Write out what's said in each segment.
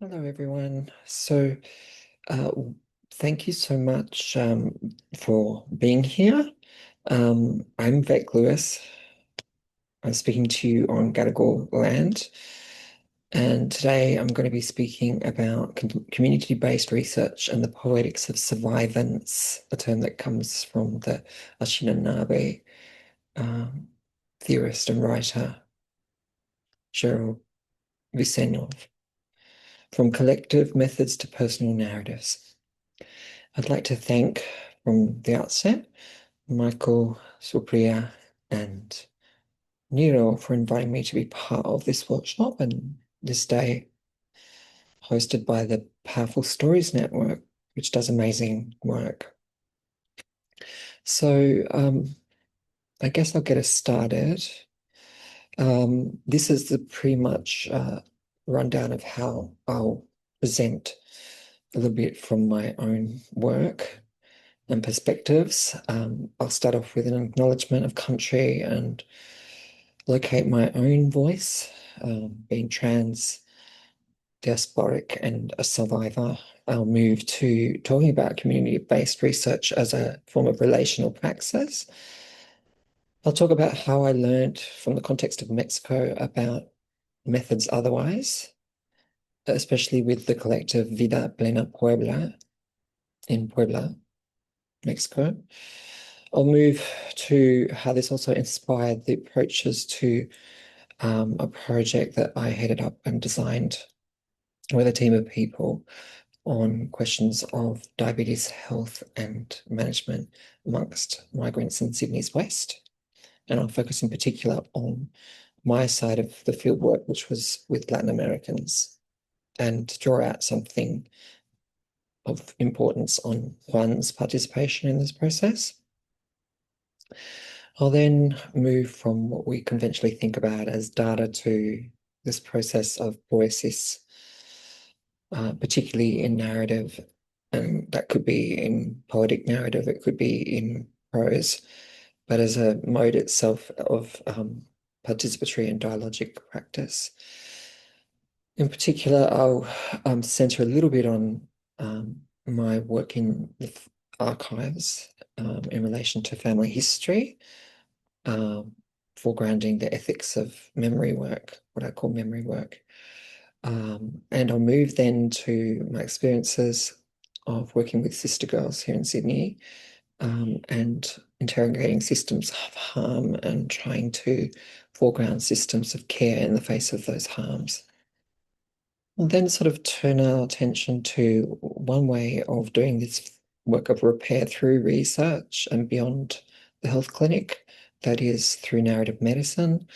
Hello, everyone. Uh, Thank you so much for being here. I'm Vec Lewis. I'm speaking to you on Gadigal land, and today I'm going to be speaking about community-based research and the poetics of survivance, a term that comes from the Anishinaabe um, theorist and writer Cheryl Viseñor, from collective methods to personal narratives. I'd like to thank from the outset Michael, Supriya, and Nero for inviting me to be part of this workshop and this day hosted by the Powerful Stories Network, which does amazing work. I guess I'll get us started. This is the pretty much rundown of how I'll present a little bit from my own work and perspectives. I'll start off with an acknowledgement of country and locate my own voice, being trans, diasporic, and a survivor. I'll move to talking about community-based research as a form of relational praxis. I'll talk about how I learned from the context of Mexico about methods otherwise, especially with the collective Vida Plena Puebla in Puebla, Mexico. I'll move to how this also inspired the approaches to a project that I headed up and designed with a team of people on questions of diabetes health and management amongst migrants in Sydney's West. And I'll focus in particular on my side of the field work, which was with Latin Americans, and draw out something of importance on Juan's participation in this process. I'll then move from what we conventionally think about as data to this process of poiesis, particularly in narrative, and that could be in poetic narrative, it could be in prose, but as a mode itself of participatory and dialogic practice. In particular, I'll center a little bit on my work in the archives in relation to family history, um, foregrounding the ethics of memory work, what I call memory work. And I'll move then to my experiences of working with sister girls here in Sydney, and interrogating systems of harm and trying to foreground systems of care in the face of those harms. We'll then sort of turn our attention to one way of doing this work of repair through research and beyond the health clinic, that is through narrative medicine.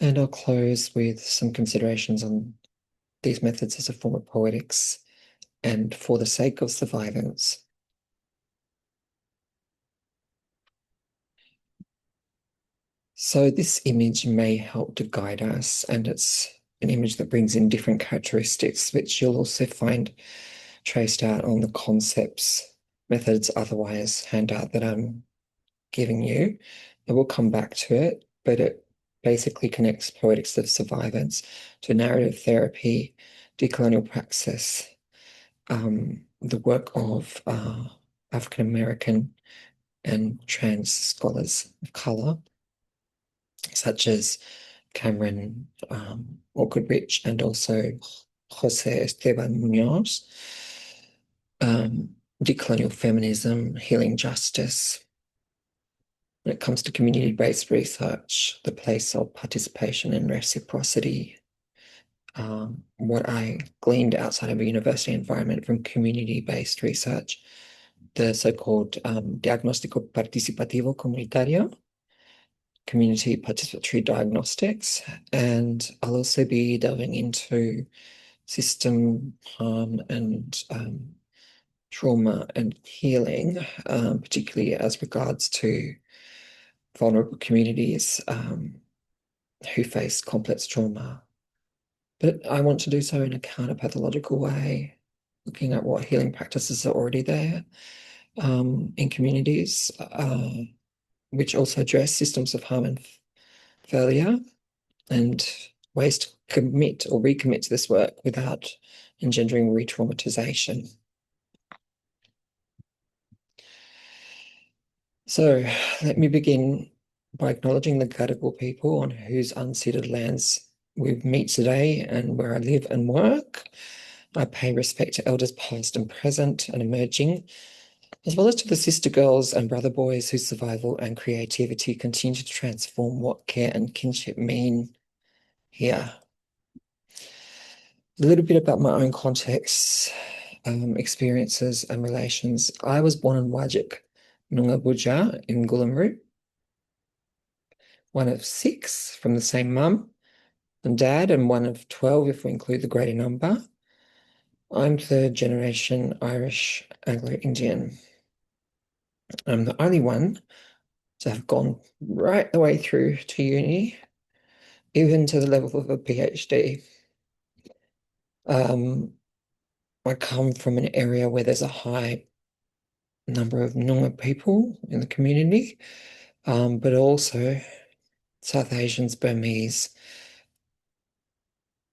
And I'll close with some considerations on these methods as a form of poetics and for the sake of survivance. So this image may help to guide us, and it's an image that brings in different characteristics, which you'll also find traced out on the concepts, methods, otherwise handout that I'm giving you. I will come back to it, but it basically connects poetics of survivance to narrative therapy, decolonial praxis, the work of African American and trans scholars of color, such as Cameron Orchard-Rich and also Jose Esteban Munoz, decolonial feminism, healing justice. When it comes to community-based research, the place of participation and reciprocity, what I gleaned outside of a university environment from community-based research, the so-called diagnóstico participativo comunitario, community participatory diagnostics, and I'll also be delving into system harm and trauma and healing, particularly as regards to vulnerable communities who face complex trauma. But I want to do so in a counter-pathological way, looking at what healing practices are already there in communities, which also address systems of harm and failure and ways to commit or recommit to this work without engendering re-traumatization. So let me begin by acknowledging the Gadigal people on whose unceded lands we meet today and where I live and work. I pay respect to elders past and present and emerging, as well as to the sister girls and brother boys whose survival and creativity continue to transform what care and kinship mean here. A little bit about my own context, experiences and relations. I was born in Wajik, Noongar Boodja in Gullamuru, one of 6 from the same mum and dad, and one of 12 if we include the greater number. I'm third generation Irish Anglo-Indian. I'm the only one to have gone right the way through to uni, even to the level of a PhD. I come from an area where there's a high number of Noongar people in the community, but also South Asians, Burmese,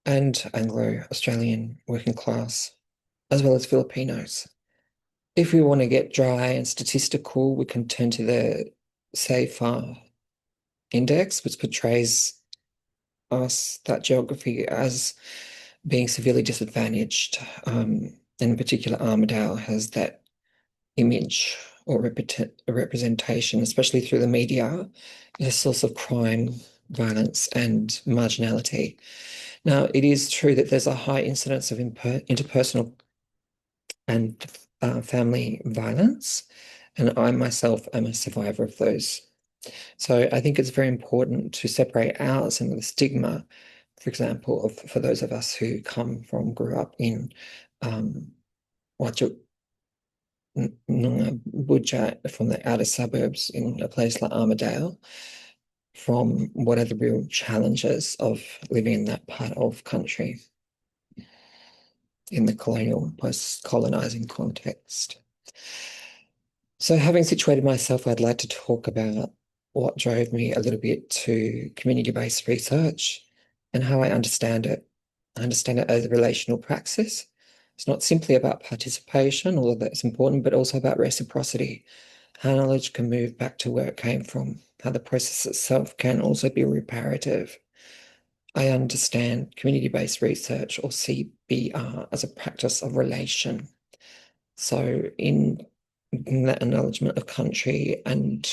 and Anglo-Australian working class, as well as Filipinos. If we want to get dry and statistical, we can turn to the SAFAR index, which portrays us, that geography, as being severely disadvantaged. In particular, Armidale has that image or representation, especially through the media, as a source of crime, violence, and marginality. Now, it is true that there's a high incidence of interpersonal and family violence, and I myself am a survivor of those. So I think it's very important to separate out some of the stigma, for example, for those of us who grew up in Wajak Noongar Boodja, from the outer suburbs in a place like Armidale, from what are the real challenges of living in that part of country in the colonial, post-colonizing context. So having situated myself, I'd like to talk about what drove me a little bit to community-based research and how I understand it. I understand it as a relational praxis. It's not simply about participation, although that's important, but also about reciprocity. How knowledge can move back to where it came from, how the process itself can also be reparative. I understand community-based research, or CBR, as a practice of relation. So in that acknowledgement of country and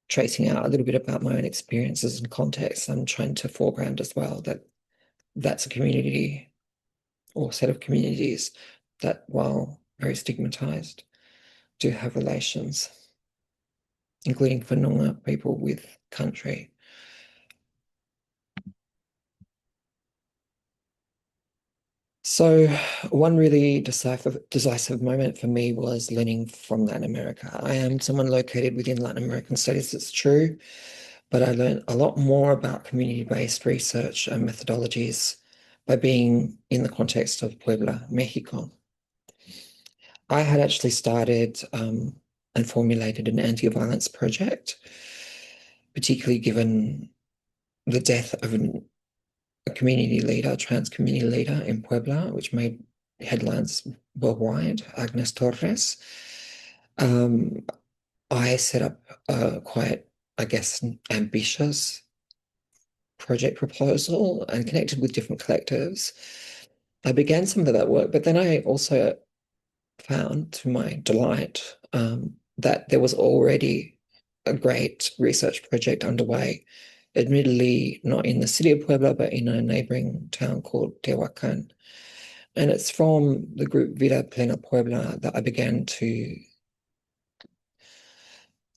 tracing out a little bit about my own experiences and context, I'm trying to foreground as well that that's a community or set of communities that, while very stigmatized, do have relations, including for Noongar people with country. So one really decisive moment for me was learning from Latin America. I am someone located within Latin American studies, it's true, but I learned a lot more about community-based research and methodologies by being in the context of Puebla, Mexico. I had actually started and formulated an anti-violence project, particularly given the death of a community leader, trans community leader in Puebla, which made headlines worldwide, Agnes Torres. I set up a quite, I guess, ambitious project proposal and connected with different collectives. I began some of that work, but then I also found, to my delight, that there was already a great research project underway, admittedly not in the city of Puebla, but in a neighboring town called Tehuacan. And it's from the group Vida Plena Puebla that I began to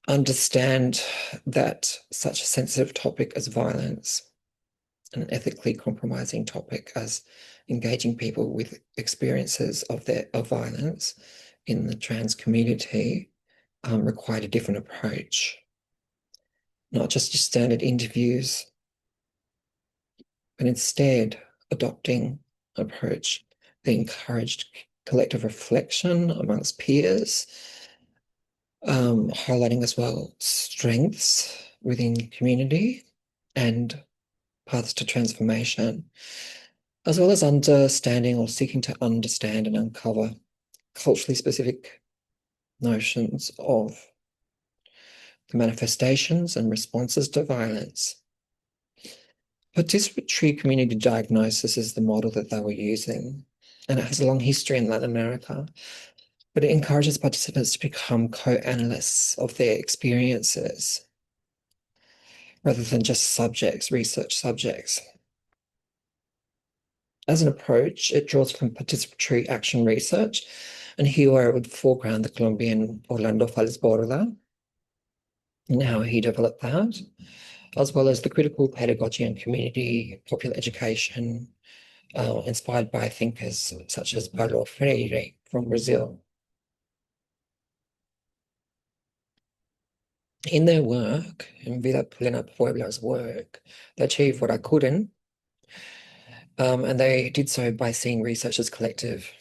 understand that such a sensitive topic as violence, an ethically compromising topic as engaging people with experiences of violence in the trans community, required a different approach. Not just your standard interviews, but instead adopting an approach that encouraged collective reflection amongst peers, highlighting as well strengths within community and paths to transformation, as well as understanding or seeking to understand and uncover culturally specific notions of the manifestations and responses to violence. Participatory community diagnosis is the model that they were using, and it has a long history in Latin America, but it encourages participants to become co-analysts of their experiences rather than just subjects, research subjects. As an approach, it draws from participatory action research, and here I would foreground the Colombian Orlando Falsborda and how he developed that, as well as the critical pedagogy and community popular education inspired by thinkers such as Paulo Freire from Brazil. In their work, in Vida Plena Puebla's work, they achieved what I couldn't, and they did so by seeing research as collective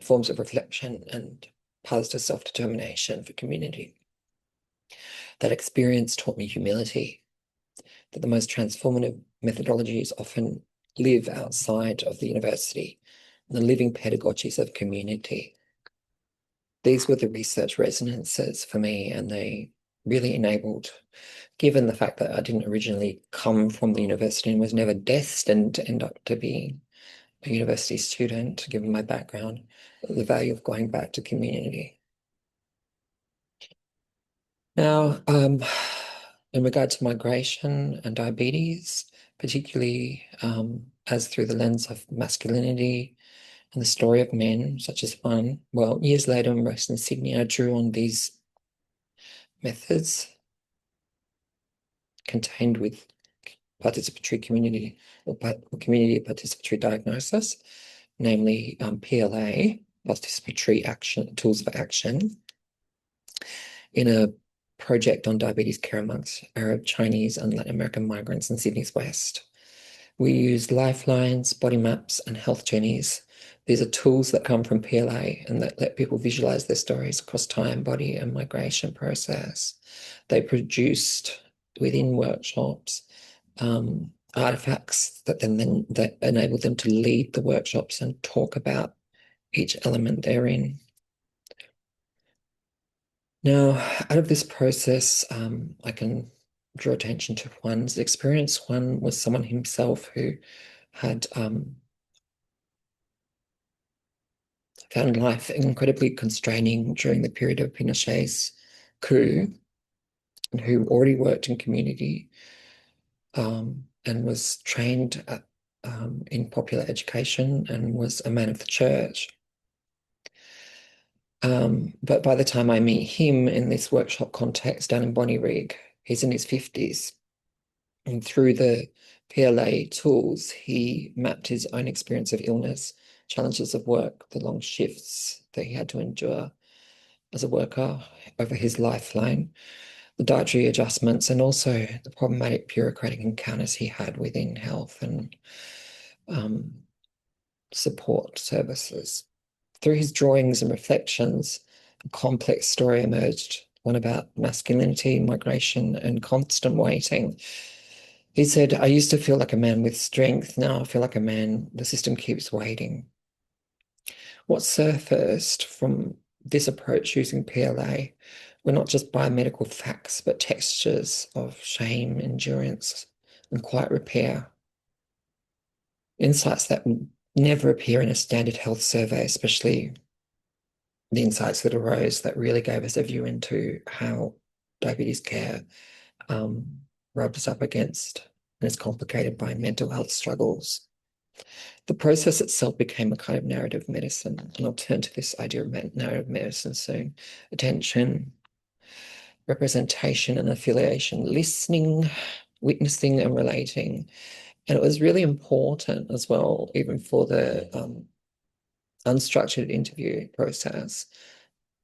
forms of reflection and paths to self-determination for community. That experience taught me humility, that the most transformative methodologies often live outside of the university, the living pedagogies of community. These were the research resonances for me, and they really enabled, given the fact that I didn't originally come from the university and was never destined to end up to being a university student, given my background, the value of going back to community. Now, in regard to migration and diabetes, particularly as through the lens of masculinity and the story of men, such as one, well, years later in Western Sydney, I drew on these methods contained with participatory community or community participatory diagnosis, namely PLA, participatory action tools for action, in a project on diabetes care amongst Arab, Chinese, and Latin American migrants in Sydney's West. We used lifelines, body maps, and health journeys. These are tools that come from PLA and that let people visualize their stories across time, body, and migration process. They produced within workshops artifacts that that enable them to lead the workshops and talk about each element therein. Now, out of this process, I can draw attention to one's experience. One was someone himself who had found life incredibly constraining during the period of Pinochet's coup, and who already worked in community and was trained in popular education and was a man of the church. But by the time I meet him in this workshop context down in Bonnyrigg, he's in his 50s. And through the PLA tools, he mapped his own experience of illness, challenges of work, the long shifts that he had to endure as a worker over his lifeline, the dietary adjustments, and also the problematic bureaucratic encounters he had within health and support services. Through his drawings and reflections, a complex story emerged, one about masculinity, migration, and constant waiting. He said, I used to feel like a man with strength. Now I feel like a man, the system keeps waiting. What surfaced from this approach using PLA were not just biomedical facts, but textures of shame, endurance, and quiet repair. Insights that never appear in a standard health survey, especially the insights that arose that really gave us a view into how diabetes care rubs up against and is complicated by mental health struggles. The process itself became a kind of narrative medicine, and I'll turn to this idea of narrative medicine soon. Attention, representation and affiliation, listening, witnessing and relating. And it was really important as well, even for the unstructured interview process,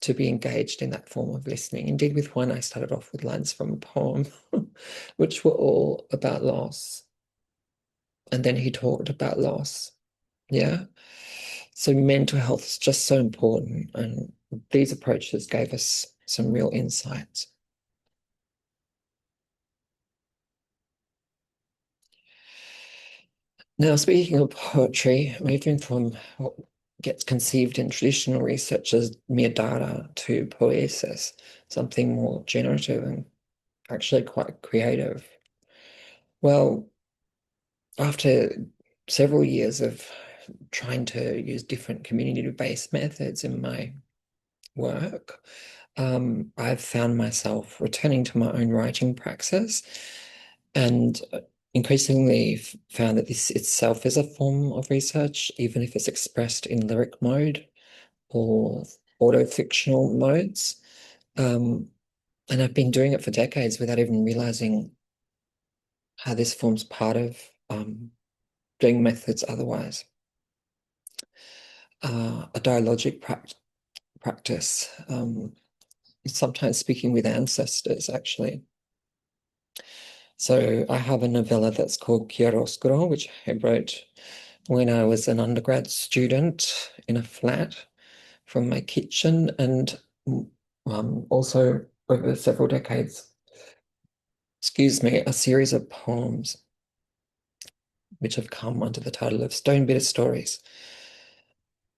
to be engaged in that form of listening. Indeed, with one, I started off with lines from a poem, which were all about loss. And then he talked about loss. Yeah. So mental health is just so important. And these approaches gave us some real insights. Now, speaking of poetry, moving from what gets conceived in traditional research as mere data to poiesis, something more generative and actually quite creative. Well, after several years of trying to use different community-based methods in my work, I've found myself returning to my own writing praxis and increasingly found that this itself is a form of research, even if it's expressed in lyric mode or auto-fictional modes. Um, and I've been doing it for decades without even realizing how this forms part of doing methods otherwise. A dialogic practice, sometimes speaking with ancestors, actually. So I have a novella that's called Chiaroscuro, which I wrote when I was an undergrad student in a flat from my kitchen, and also over several decades, excuse me, a series of poems which have come under the title of Stone Bitter Stories.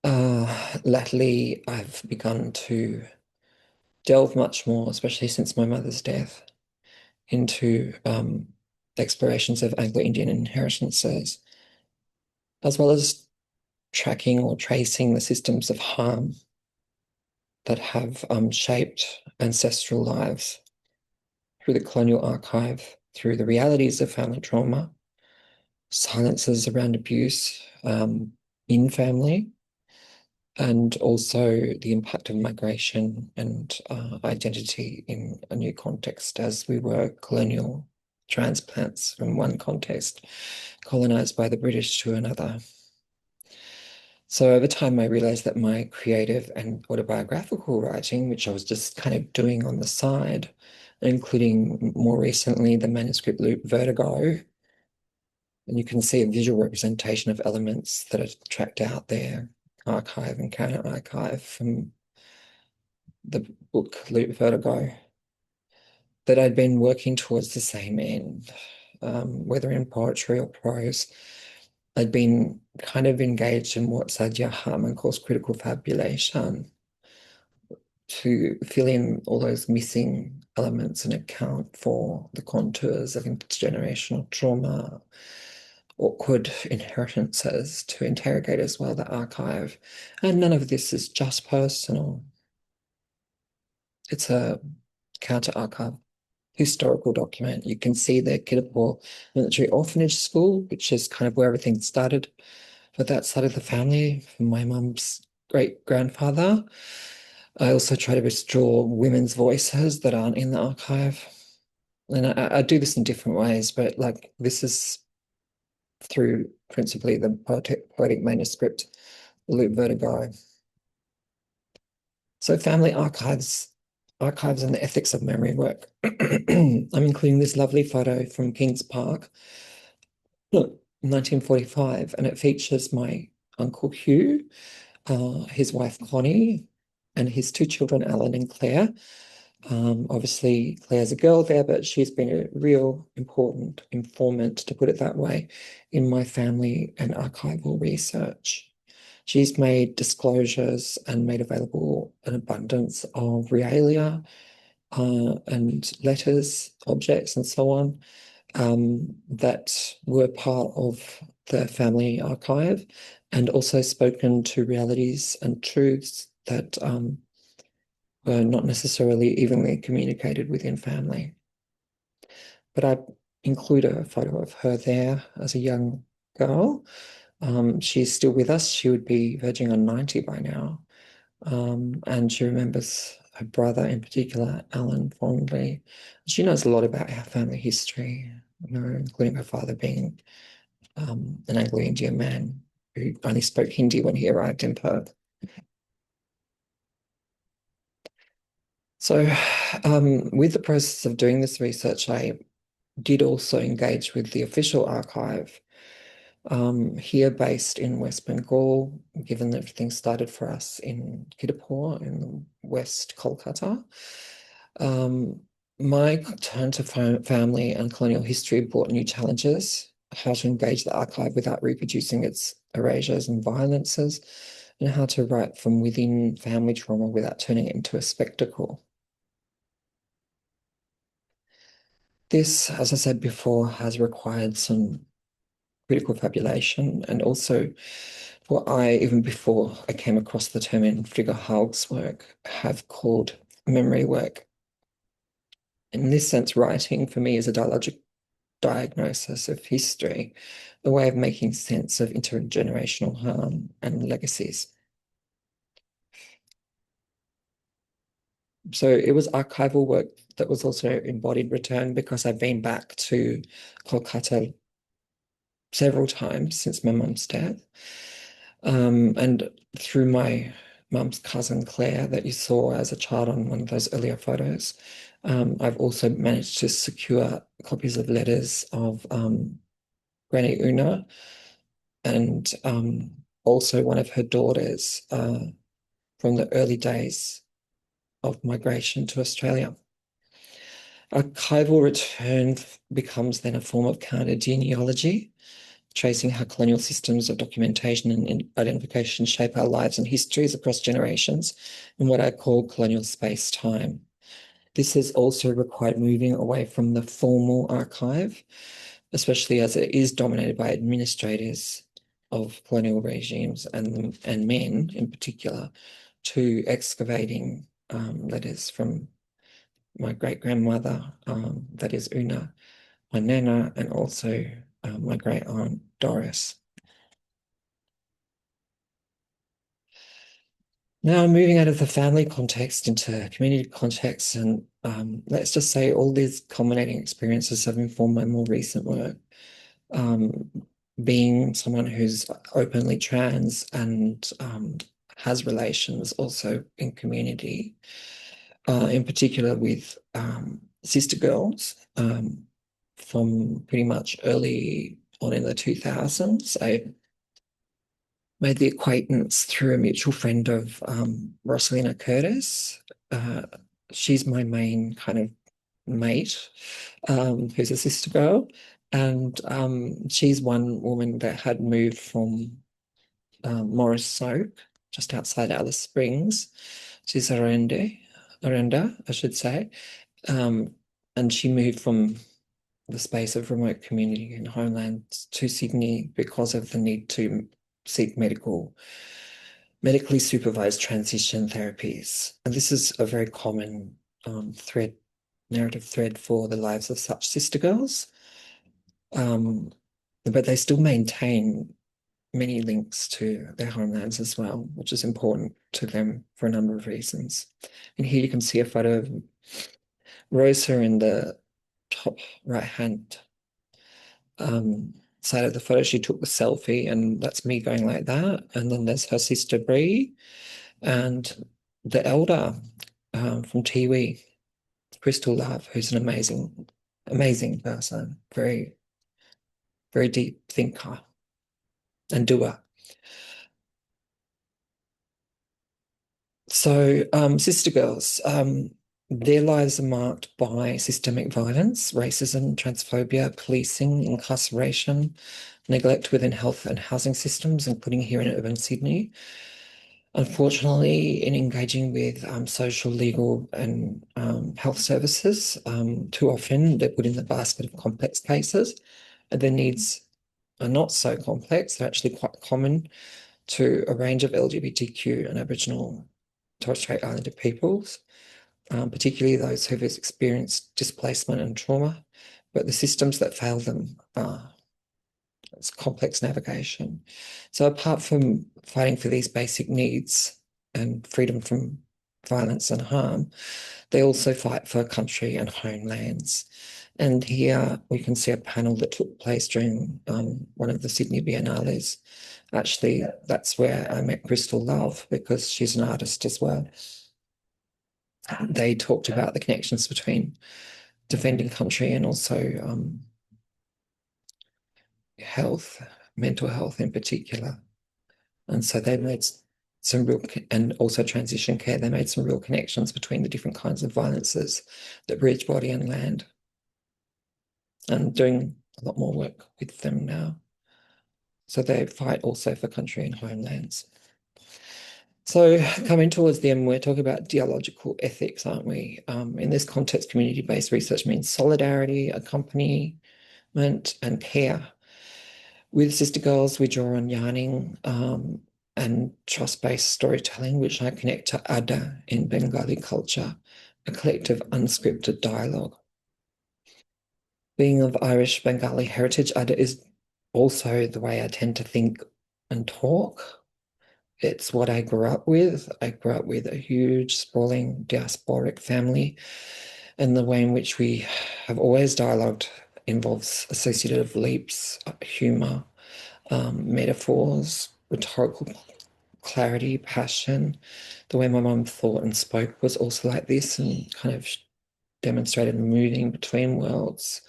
Latterly, I've begun to delve much more, especially since my mother's death, into explorations of Anglo-Indian inheritances, as well as tracking or tracing the systems of harm that have shaped ancestral lives through the colonial archive, through the realities of family trauma, silences around abuse in family, and also the impact of migration and identity in a new context, as we were colonial transplants from one context, colonized by the British to another. So over time, I realized that my creative and autobiographical writing, which I was just kind of doing on the side, including more recently the manuscript Loop Vertigo, and you can see a visual representation of elements that are tracked out there, archive and counter archive from the book Loop Vertigo, that I'd been working towards the same end, whether in poetry or prose. I'd been kind of engaged in what Saidiya Hartman calls critical fabulation, to fill in all those missing elements and account for the contours of intergenerational trauma, awkward inheritances, to interrogate as well the archive. And none of this is just personal. It's a counter archive historical document. You can see the Kidapur Military Orphanage School, which is kind of where everything started for that side of the family, from my mum's great grandfather. I also try to restore women's voices that aren't in the archive. And I do this in different ways, but like this is through principally the poetic manuscript, Loop Vertigo. So family archives and the ethics of memory work. I'm including this lovely photo from Kings Park, 1945, and it features my Uncle Hugh, his wife Connie, and his two children, Alan and Claire. Obviously, Claire's a girl there, but she's been a real important informant, to put it that way, in my family and archival research. She's made disclosures and made available an abundance of realia and letters, objects, and so on that were part of the family archive, and also spoken to realities and truths that were not necessarily evenly communicated within family. But I include a photo of her there as a young girl. She's still with us. She would be verging on 90 by now. And she remembers her brother in particular, Alan, fondly. She knows a lot about our family history, including her father being an Anglo-Indian man who only spoke Hindi when he arrived in Perth. So, with the process of doing this research, I did also engage with the official archive here based in West Bengal, given that everything started for us in Kidapur in West Kolkata. My turn to family and colonial history brought new challenges. how to engage the archive without reproducing its erasures and violences, and how to write from within family trauma without turning it into a spectacle. This, as I said before, has required some critical fabulation, and also what I, even before I came across the term in Frigga Haug's work, have called memory work. In this sense, writing for me is a dialogic diagnosis of history, a way of making sense of intergenerational harm and legacies. So it was archival work that was also embodied return, because I've been back to Kolkata several times since my mum's death. And through my mum's cousin Claire that you saw as a child on one of those earlier photos, I've also managed to secure copies of letters of Granny Una, and also one of her daughters from the early days of migration to Australia. Archival return becomes then a form of counter-genealogy, tracing how colonial systems of documentation and identification shape our lives and histories across generations in what I call colonial space-time. This has also required moving away from the formal archive, especially as it is dominated by administrators of colonial regimes and men in particular, to excavating letters from my great-grandmother, that is Una, my nana, and also my great-aunt Doris. Now, moving out of the family context into community context, and let's just say all these culminating experiences have informed my more recent work. Being someone who's openly trans and has relations also in community, in particular with sister girls, from pretty much early on in the 2000s. I made the acquaintance through a mutual friend of Rosalina Curtis. She's my main kind of mate, who's a sister girl. And she's one woman that had moved from Morris Soak, just outside Alice Springs. She's Arenda, I should say. And she moved from the space of remote community and homeland to Sydney because of the need to seek medically supervised transition therapies. And this is a very common narrative thread for the lives of such sister girls. But they still maintain many links to their homelands as well, which is important to them for a number of reasons. And here you can see a photo of Rosa in the top right-hand side of the photo. She took the selfie, and that's me going like that. And then there's her sister Bree and the elder from Tiwi, Crystal Love, who's an amazing person, very, very deep thinker and doer. So, sister girls, their lives are marked by systemic violence, racism, transphobia, policing, incarceration, neglect within health and housing systems, including here in urban Sydney. Unfortunately, in engaging with social, legal, and health services, too often they're put in the basket of complex cases, and their needs are not so complex. They're actually quite common to a range of LGBTQ and Aboriginal Torres Strait Islander peoples, particularly those who've experienced displacement and trauma, but the systems that fail them are it's complex navigation. So apart from fighting for these basic needs and freedom from violence and harm, they also fight for country and homelands. And here we can see a panel that took place during one of the Sydney Biennales. Actually, that's where I met Crystal Love, because she's an artist as well. They talked about the connections between defending country and also health, mental health in particular. And so they made some real, and also transition care, they made some real connections between the different kinds of violences that bridge body and land. And doing a lot more work with them now. So they fight also for country and homelands. So coming towards the end, we're talking about dialogical ethics, aren't we? In this context, community-based research means solidarity, accompaniment, and care. With Sister Girls, we draw on yarning and trust-based storytelling, which I connect to Ada in Bengali culture, a collective unscripted dialogue. Being of Irish Bengali heritage, Ada is also the way I tend to think and talk. It's what I grew up with. I grew up with a huge, sprawling, diasporic family, and the way in which we have always dialogued involves associative leaps, humor, metaphors, rhetorical clarity, passion. The way my mum thought and spoke was also like this and kind of demonstrated moving between worlds.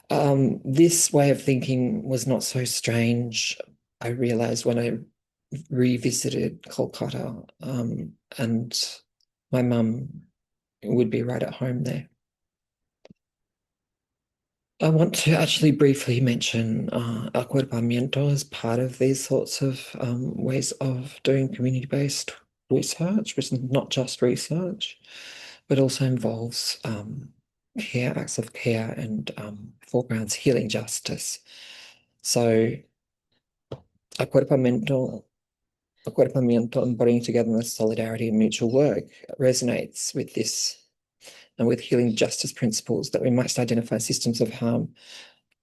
This way of thinking was not so strange, I realized when I revisited Kolkata, and my mum would be right at home there. I want to actually briefly mention acuerpamiento as part of these sorts of ways of doing community-based research, which is not just research, but also involves care, acts of care, and foregrounds healing justice. So acuerpamiento, acuerpamiento and bringing togetherness, solidarity, and mutual work resonates with this and with healing justice principles that we must identify systems of harm,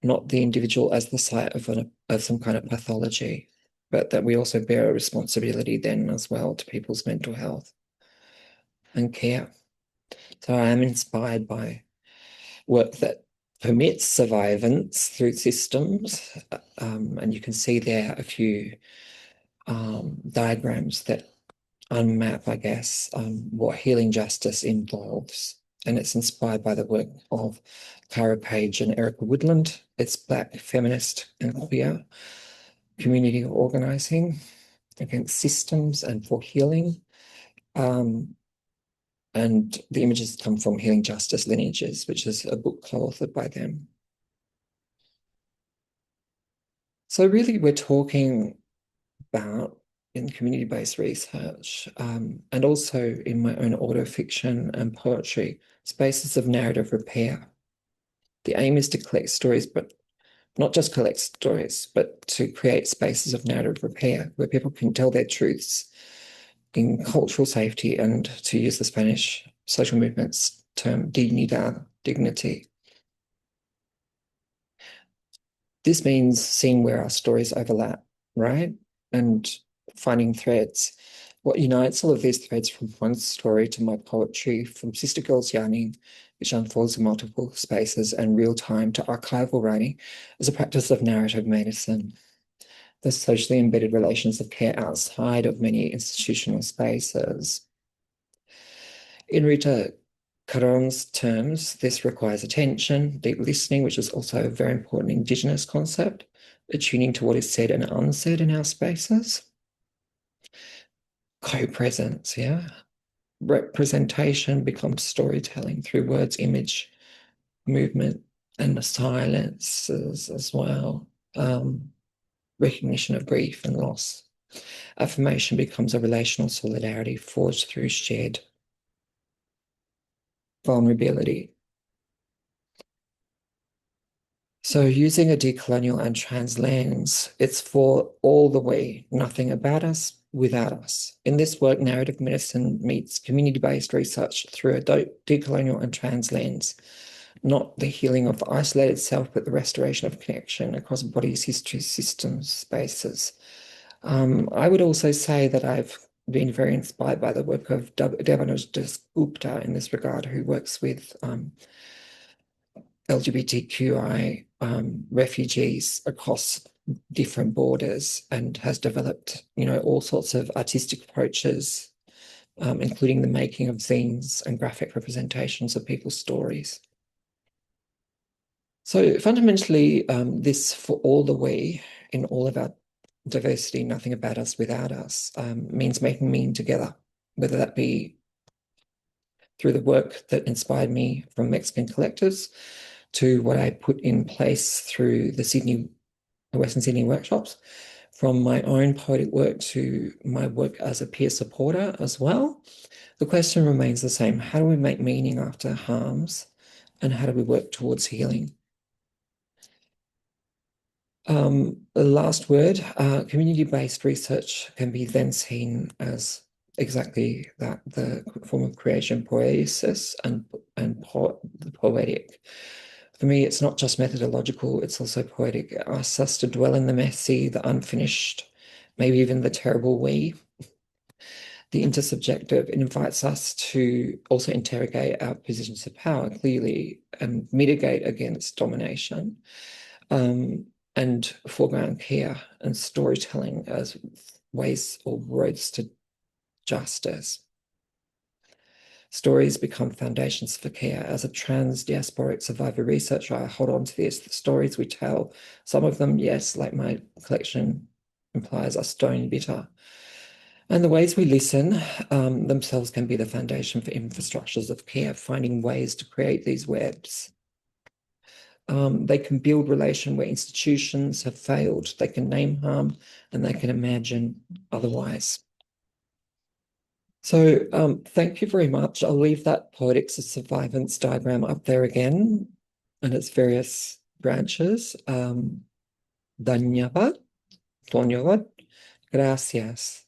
not the individual as the site of some kind of pathology, but that we also bear a responsibility then as well to people's mental health and care. So I am inspired by work that permits survivance through systems, and you can see there a few diagrams that unmap, I guess, what healing justice involves. And it's inspired by the work of Cara Page and Erica Woodland. It's Black, feminist, and queer community organizing against systems and for healing. And the images come from Healing Justice Lineages, which is a book co-authored by them. So really we're talking about in community-based research, and also in my own autofiction and poetry, spaces of narrative repair. The aim is to collect stories, but not just collect stories, but to create spaces of narrative repair where people can tell their truths in cultural safety and, to use the Spanish social movement's term, dignidad, dignity. This means seeing where our stories overlap, right? And finding threads. What unites all of these threads from one story to my poetry, from Sister Girls Yarning, which unfolds in multiple spaces and real time, to archival writing, is a practice of narrative medicine. The socially embedded relations of care outside of many institutional spaces. In Rita Caron's terms, this requires attention, deep listening, which is also a very important Indigenous concept, attuning to what is said and unsaid in our spaces. Co-presence, yeah. Representation becomes storytelling through words, image, movement, and the silences as well. Recognition of grief and loss. Affirmation becomes a relational solidarity forged through shared vulnerability. So using a decolonial and trans lens, it's for all the way, nothing about us, without us. In this work, narrative medicine meets community-based research through a decolonial and trans lens, not the healing of the isolated self, but the restoration of connection across bodies, histories, systems, spaces. I would also say that I've been very inspired by the work of Devanuj Dasgupta in this regard, who works with LGBTQI refugees across different borders and has developed, all sorts of artistic approaches, including the making of zines and graphic representations of people's stories. So fundamentally, this for all the way in all of our diversity, nothing about us without us, means making meaning together, whether that be through the work that inspired me from Mexican collectives, to what I put in place through the Western Sydney workshops, from my own poetic work to my work as a peer supporter as well. The question remains the same. How do we make meaning after harms, and how do we work towards healing? The last word, community-based research can be then seen as exactly that, the form of creation, poiesis, and the poetic. For me, it's not just methodological, it's also poetic. It asks us to dwell in the messy, the unfinished, maybe even the terrible we, the intersubjective. It invites us to also interrogate our positions of power clearly and mitigate against domination. And foreground care and storytelling as ways or roads to justice. Stories become foundations for care. As a trans diasporic survivor researcher, I hold on to this. The stories we tell, some of them, yes, like my collection implies, are stone bitter. And the ways we listen themselves can be the foundation for infrastructures of care, finding ways to create these webs. They can build relation where institutions have failed. They can name harm and they can imagine otherwise. So thank you very much. I'll leave that Poetics of Survivance diagram up there again and its various branches. Dhanyavad, dhanyavad, gracias.